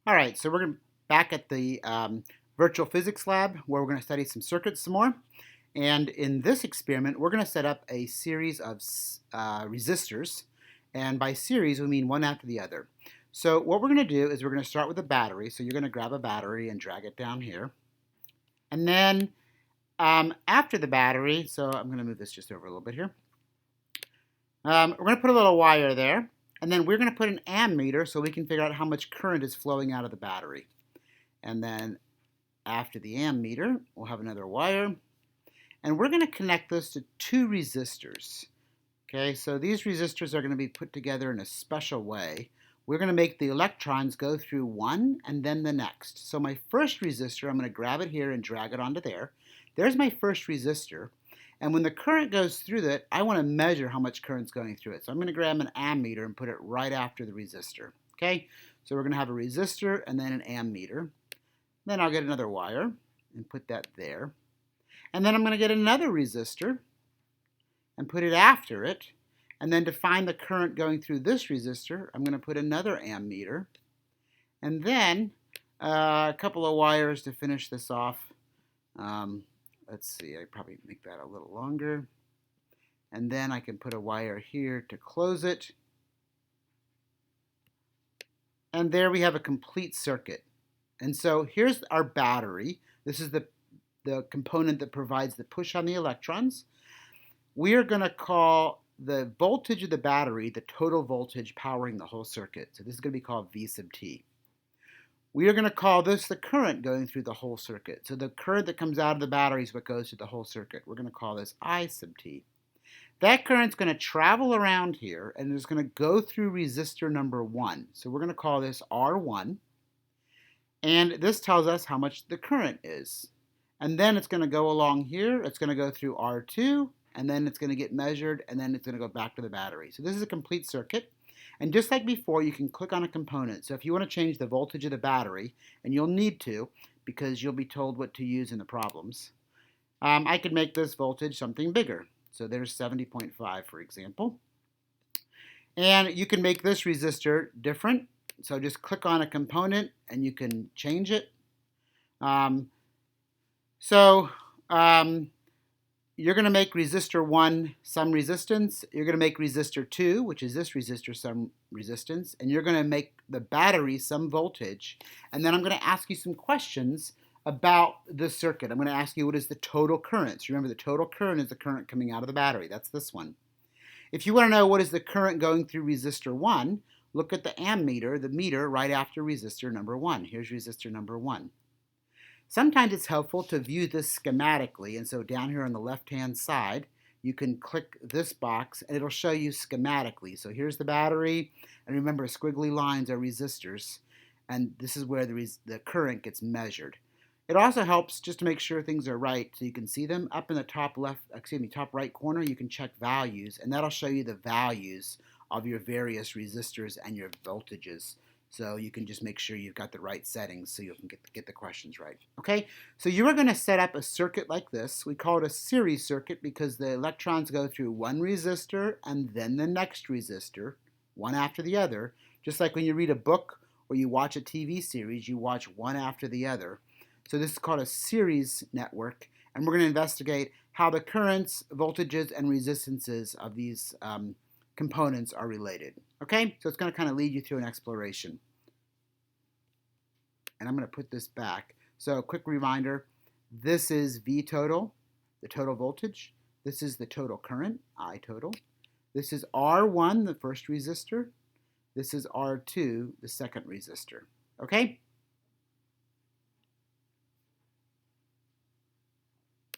All right, so we're back at the virtual physics lab where we're going to study some circuits some more. And in this experiment, we're going to set up a series of resistors. And by series, we mean one after the other. So what we're going to do is we're going to start with a battery. So you're going to grab a battery and drag it down here. And then after the battery, so I'm going to move this just over a little bit here. We're going to put a little wire there. And then we're going to put an ammeter so we can figure out how much current is flowing out of the battery. And then after the ammeter, we'll have another wire. And we're going to connect this to two resistors. Okay, so these resistors are going to be put together in a special way. We're going to make the electrons go through one and then the next. So my first resistor, I'm going to grab it here and drag it onto there. There's my first resistor. And when the current goes through it, I want to measure how much current's going through it. So I'm going to grab an ammeter and put it right after the resistor. Okay, so we're going to have a resistor and then an ammeter. Then I'll get another wire and put that there. And then I'm going to get another resistor and put it after it. And then to find the current going through this resistor, I'm going to put another ammeter. And then a couple of wires to finish this off. Let's see, I probably make that a little longer. And then I can put a wire here to close it. And there we have a complete circuit. And so here's our battery. This is the component that provides the push on the electrons. We are going to call the voltage of the battery the total voltage powering the whole circuit. So this is going to be called V sub t. We are going to call this the current going through the whole circuit. So the current that comes out of the battery is what goes through the whole circuit. We're going to call this I sub t. That current's going to travel around here and it's going to go through resistor number 1. So we're going to call this R1. And this tells us how much the current is. And then it's going to go along here. It's going to go through R2, and then it's going to get measured, and then it's going to go back to the battery. So this is a complete circuit. And just like before, you can click on a component. So if you want to change the voltage of the battery, and you'll need to because you'll be told what to use in the problems, I could make this voltage something bigger. So there's 70.5, for example. And you can make this resistor different. So just click on a component, and you can change it. You're going to make resistor 1 some resistance. You're going to make resistor 2, which is this resistor, some resistance. And you're going to make the battery some voltage. And then I'm going to ask you some questions about the circuit. I'm going to ask you what is the total current. So remember, the total current is the current coming out of the battery. That's this one. If you want to know what is the current going through resistor 1, look at the ammeter, the meter, right after resistor number 1. Here's resistor number 1. Sometimes it's helpful to view this schematically, and so down here on the left-hand side, you can click this box, and it'll show you schematically. So here's the battery, and remember, squiggly lines are resistors, and this is where the current gets measured. It also helps just to make sure things are right, so you can see them up in the top right corner. You can check values, and that'll show you the values of your various resistors and your voltages. So you can just make sure you've got the right settings so you can get the questions right. Okay, so you are going to set up a circuit like this. We call it a series circuit because the electrons go through one resistor and then the next resistor, one after the other. Just like when you read a book or you watch a TV series, you watch one after the other. So this is called a series network, and we're going to investigate how the currents, voltages, and resistances of these components are related. Okay, so it's going to kind of lead you through an exploration. And I'm going to put this back. So a quick reminder, this is V total, the total voltage. This is the total current, I total. This is R1, the first resistor. This is R2, the second resistor. Okay?